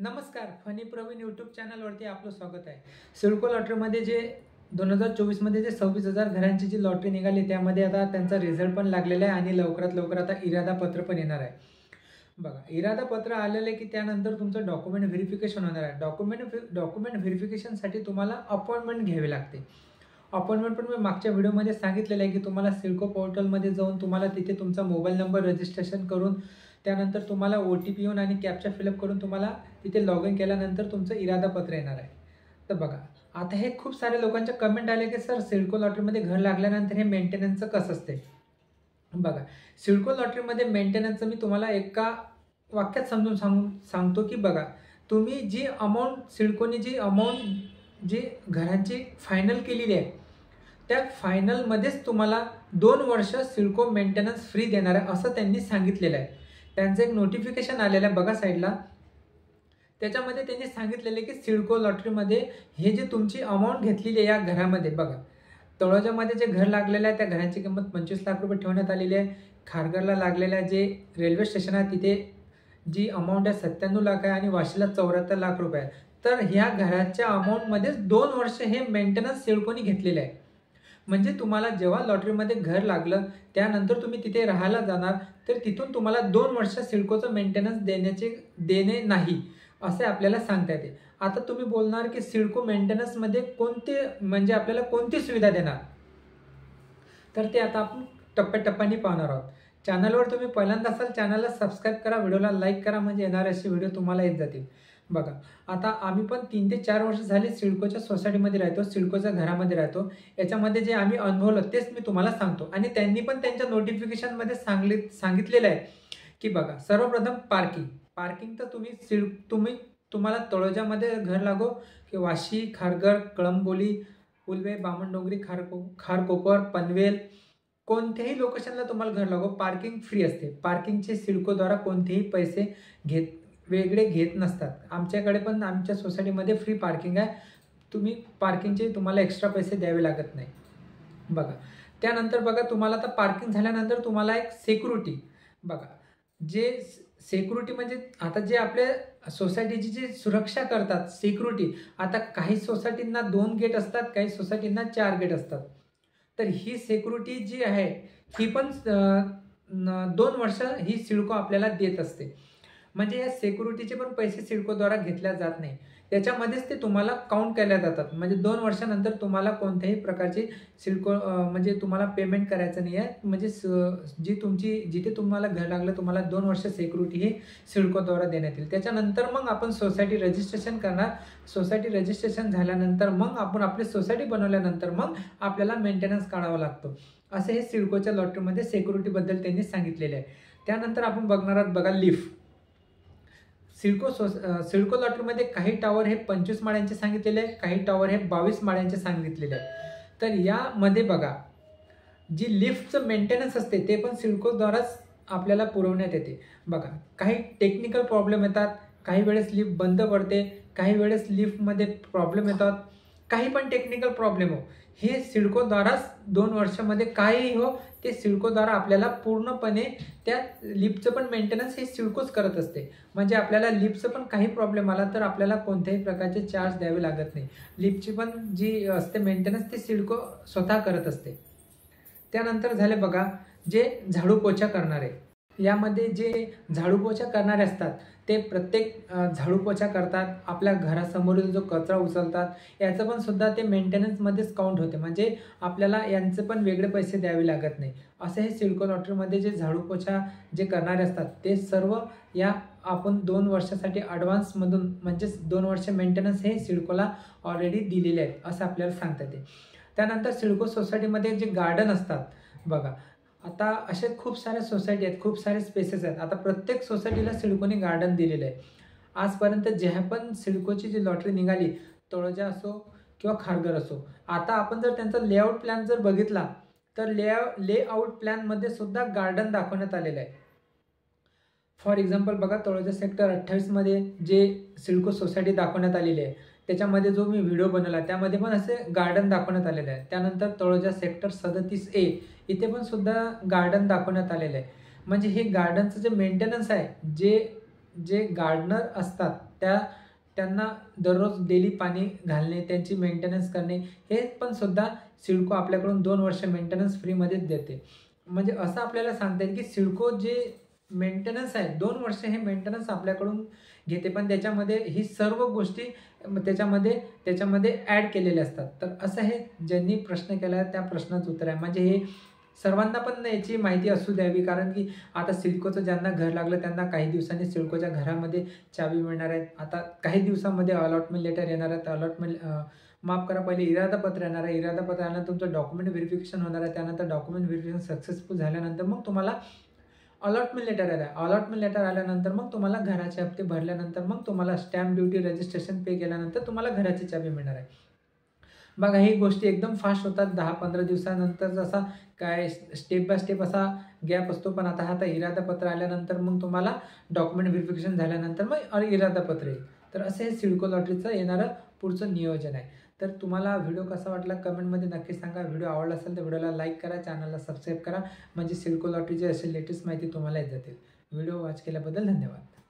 नमस्कार, funny Pravin YouTube चॅनलवरती आपलं स्वागत आहे। सिडको लॉटरीमध्ये जे 2024मध्ये जे 26,000 घरांची जी लॉटरी निघाली त्यामध्ये आता त्यांचा रिझल्ट पण लागलेला आहे आणि लवकरात लवकर आता इरादा पत्र पण येणार आहे। बघा, इरादा पत्र आलेलं आहे की त्यानंतर तुमचं डॉक्युमेंट व्हेरिफिकेशन होणार आहे। डॉक्युमेंट व्हेरिफिकेशनसाठी तुम्हाला अपॉइंटमेंट घ्यावी लागते। अपॉइंटमेंट पण मी मागच्या व्हिडिओमध्ये सांगितलेलं आहे की तुम्हाला सिडको पोर्टलमध्ये जाऊन तुम्हाला तिथे तुमचा मोबाईल नंबर रजिस्ट्रेशन करून त्यानंतर तुम्हाला OTP येऊन आणि कॅप्चा फिलअप करून तुम्हाला तिथे लॉग इन केल्यानंतर तुमचं इरादा पत्र येणार आहे। तर बघा, आता हे खूप सारे लोकांचे कमेंट आले की सर सिडको लॉटरीमध्ये घर लागल्यानंतर हे मेंटेनन्सचं कसं असते। बघा, सिडको लॉटरीमध्ये मेंटेनन्सचं मी तुम्हाला एका वाक्यात समजून सांगतो की बघा, तुम्ही जी अमाऊंट सिडकोने जी घरांची फायनल केलेली आहे त्या फायनलमध्येच तुम्हाला 2 वर्ष सिडको मेंटेनन्स फ्री देणार आहे असं त्यांनी सांगितलेलं आहे। त्यांचं एक नोटिफिकेशन आलेलं आहे बघा साईडला, त्याच्यामध्ये त्यांनी सांगितलेलं आहे की सिडको लॉटरीमध्ये हे जे तुमची अमाऊंट घेतलेली आहे या घरामध्ये, बघा तळोजामध्ये जे घर लागलेलं आहे त्या घराची किंमत 25 लाख रुपये ठेवण्यात आलेली आहे। खारघरला लागलेल्या जे रेल्वे स्टेशन आहे तिथे जी अमाऊंट आहे 97 लाख आहे आणि वाशीला 74 लाख रुपये आहे। तर ह्या घराच्या अमाऊंटमध्येच 2 वर्ष हे मेंटेनन्स सिडकोने घेतलेले आहे। म्हणजे तुम्हाला जेव्हा लॉटरीमध्ये घर लागलं त्यानंतर तुम्ही तिथे राहायला जाणार तर तिथून तुम्हाला 2 वर्ष सिडकोचं मेंटेनन्स देणे नाही असे आपल्याला सांगता येते। आता तुम्ही बोलणार की सिडको मेंटेनन्समध्ये आपल्याला कोणती सुविधा देणार, तर ते आता आपण टप्प्याटप्प्याने पाहणार आहोत। चॅनलवर तुम्ही पहिल्यांदा असाल चॅनलला सबस्क्राईब करा, व्हिडिओला लाईक करा, म्हणजे येणारे असे व्हिडिओ तुम्हाला येत जातील। बघा, आता आम्ही पण 3 ते 4 वर्ष झाले सिडकोच्या सोसायटीमध्ये राहतो, सिडकोच्या घरामध्ये राहतो। याच्यामध्ये जे आम्ही अनुभवलं तेच मी तुम्हाला सांगतो आणि त्यांनी पण त्यांच्या नोटिफिकेशनमध्ये सांगितलेलं आहे की बघा, सर्वप्रथम पार्किंग तर तुम्हाला तळोजामध्ये घर लागो की वाशी, खारघर, कळंबोली, उलवे, बामणडोंगरी, खारकोपर, पनवेल कोणत्याही लोकेशनला तुम्हाला घर लागो पार्किंग फ्री असते। पार्किंगचे सिडकोद्वारा कोणतेही पैसे वेगळे घेत नसतात। आमच्याकडे पण आमच्या सोसायटीमध्ये फ्री पार्किंग आहे, तुम्हाला एक्स्ट्रा पैसे द्यावे लागत नाही। बघा, त्यानंतर बघा तुम्हाला आता पार्किंग झाल्यानंतर तुम्हाला एक सिक्युरिटी, बघा जे सिक्युरिटी म्हणजे आता जे आपल्या सोसायटीची जी सुरक्षा करतात सिक्युरिटी, आता काही सोसायटींना 2 गेट असतात, काही सोसायटींना 4 गेट असतात। तर ही सिक्युरिटी जी आहे ही पण 2 वर्ष ही सिडको आपल्याला देत असते। म्हणजे या सिक्युरिटीचे पण पैसे सिडकोद्वारा घेतल्या जात नाही, त्याच्यामध्येच ते तुम्हाला काउंट केल्या जातात। म्हणजे 2 वर्षानंतर तुम्हाला कोणत्याही प्रकारची म्हणजे तुम्हाला पेमेंट करायचं नाही आहे। म्हणजे जिथे तुम्हाला घर लागलं तुम्हाला 2 वर्ष सिक्युरिटी ही सिडकोद्वारा देण्यात येईल। त्याच्यानंतर मग आपण सोसायटी रजिस्ट्रेशन करणार। सोसायटी रजिस्ट्रेशन झाल्यानंतर मग आपण आपली सोसायटी बनवल्यानंतर मग आपल्याला मेंटेनन्स काढावा लागतो। असे हे सिडकोच्या लॉटरीमध्ये सिक्युरिटीबद्दल त्यांनी सांगितलेले आहे। त्यानंतर आपण बघणार आहोत बघा लिफ्ट। सिडको लॉटरीमध्ये काही टॉवर हे 25 माळ्यांचे सांगितलेले आहे, काही टॉवर हे 22 माळ्यांचे सांगितलेले आहे। तर यामध्ये बघा, जी लिफ्टचं मेंटेनन्स असते ते पण सिडकोद्वाराच आपल्याला पुरवण्यात येते। बघा, काही टेक्निकल प्रॉब्लेम येतात, काही वेळेस लिफ्ट बंद पडते, काही वेळेस लिफ्टमध्ये प्रॉब्लेम येतात, काही पण टेक्निकल प्रॉब्लेम हो, हे सिडकोद्वाराच 2 वर्षामध्ये काहीही हो ते सिडकोद्वारा आपल्याला पूर्णपणे त्या लिफ्टचं पण मेंटेनन्स हे सिडकोच करत असते। म्हणजे आपल्याला लिफ्टचं पण काही प्रॉब्लेम आला तर आपल्याला कोणत्याही प्रकारचे चार्ज द्यावे लागत नाही। लिफ्टची पण जी असते मेंटेनन्स ते सिडको स्वतः करत असते। त्यानंतर झाले बघा जे झाडू पोछा करणारे, यामध्ये जे झाडू पोछा करणारे असतात ते प्रत्येक झाडू पोछा करतात, आपल्या घरासमोरील जो कचरा उचलतात, याचं पण सुद्धा ते मेंटेनन्समध्येच काउंट होते। म्हणजे आपल्याला यांचे पण वेगळे पैसे द्यावे लागत नाही। असे हे सिडको लॉटरीमध्ये जे झाडू पोछा जे करणारे असतात ते सर्व या आपण 2 वर्षासाठी ॲडव्हान्समधून म्हणजेच 2 वर्ष मेंटेनन्स हे सिडकोला ऑलरेडी दिलेले आहेत असं आपल्याला सांगता येते। त्यानंतर सिडको सोसायटीमध्ये जे गार्डन असतात, बघा आता असे खूप साऱ्या सोसायटी आहेत, खूप सारे स्पेसेस आहेत। आता प्रत्येक सोसायटीला सिडकोने गार्डन दिलेलं आहे। आजपर्यंत ज्या पण सिडकोची जी लॉटरी निघाली, तळोजा असो किंवा खारघर असो, आता आपण जर त्यांचा लेआउट प्लॅन जर बघितला तर लेआउट प्लॅनमध्ये सुद्धा गार्डन दाखवण्यात आलेलं आहे। फॉर एक्झाम्पल बघा, तळोजा सेक्टर 28मध्ये जे सिडको सोसायटी दाखवण्यात आलेली आहे त्याच्यामध्ये जो मी व्हिडिओ बनवला त्यामध्ये पण असे गार्डन दाखवण्यात आलेले आहे। त्यानंतर तळोजा सेक्टर 37A इथे पण सुद्धा गार्डन दाखवण्यात आलेलं आहे। म्हणजे हे गार्डनचं जे मेंटेनन्स आहे, जे जे गार्डनर असतात त्यांना दररोज डेली पाणी घालणे, त्यांची मेंटेनन्स करणे, हे पण सुद्धा सिडको आपल्याकडून 2 वर्ष मेंटेनन्स फ्रीमध्येच देते. म्हणजे असं आपल्याला सांगता येईल की सिडको जे मेंटेनन्स आहे 2 वर्ष हे मेंटेनन्स आपल्याकडून घेते, पण त्याच्यामध्ये ही सर्व गोष्टी त्याच्यामध्ये ॲड केलेल्या असतात. तर असं हे ज्यांनी प्रश्न केला आहे त्या प्रश्नाचं उत्तर आहे. म्हणजे हे सर्वांना पण याची माहिती असू द्यावी, कारण की आता सिडकोचं ज्यांना घर लागलं त्यांना काही दिवसांनी सिडकोच्या घरामध्ये चावी मिळणार आहेत. आता काही दिवसामध्ये अलॉटमेंट लेटर येणार आहेत. माफ करा, पहिले इरादापत्र येणार आहे. इरादापत्र आल्यानंतर तुमचं डॉक्युमेंट व्हेरिफिकेशन होणार आहे. त्यानंतर डॉक्युमेंट व्हेरिफिकेशन सक्सेसफुल झाल्यानंतर मग तुम्हाला अलॉटमेंट लेटर येणार आहे. अलॉटमेंट लेटर आल्यानंतर मग तुम्हाला घराचे हप्ते भरल्यानंतर मग तुम्हाला स्टॅम्प ड्युटी रजिस्ट्रेशन पे केल्यानंतर तुम्हाला घराची चावी मिळणार आहे. बघा, ही गोष्टी एकदम फास्ट होतात. 10-15 दिवसानंतर जसा काय स्टेप बाय स्टेप असा गॅप असतो. पण आता इरादापत्र आल्यानंतर मग तुम्हाला डॉक्युमेंट व्हेरिफिकेशन झाल्यानंतर मग इरादापत्र येईल. तर असं हे सिडको लॉटरीचं येणारं पुढचं नियोजन आहे. तर तुम्हाला व्हिडिओ कसा वाटला कमेंटमध्ये नक्की सांगा. व्हिडिओ आवडला असेल तर व्हिडिओला लाईक करा, चॅनलला सबस्क्राईब करा, म्हणजे सिडको लॉटरीची अशी लेटेस्ट माहिती तुम्हाला येत जातील. व्हिडिओ वॉच केल्याबद्दल धन्यवाद.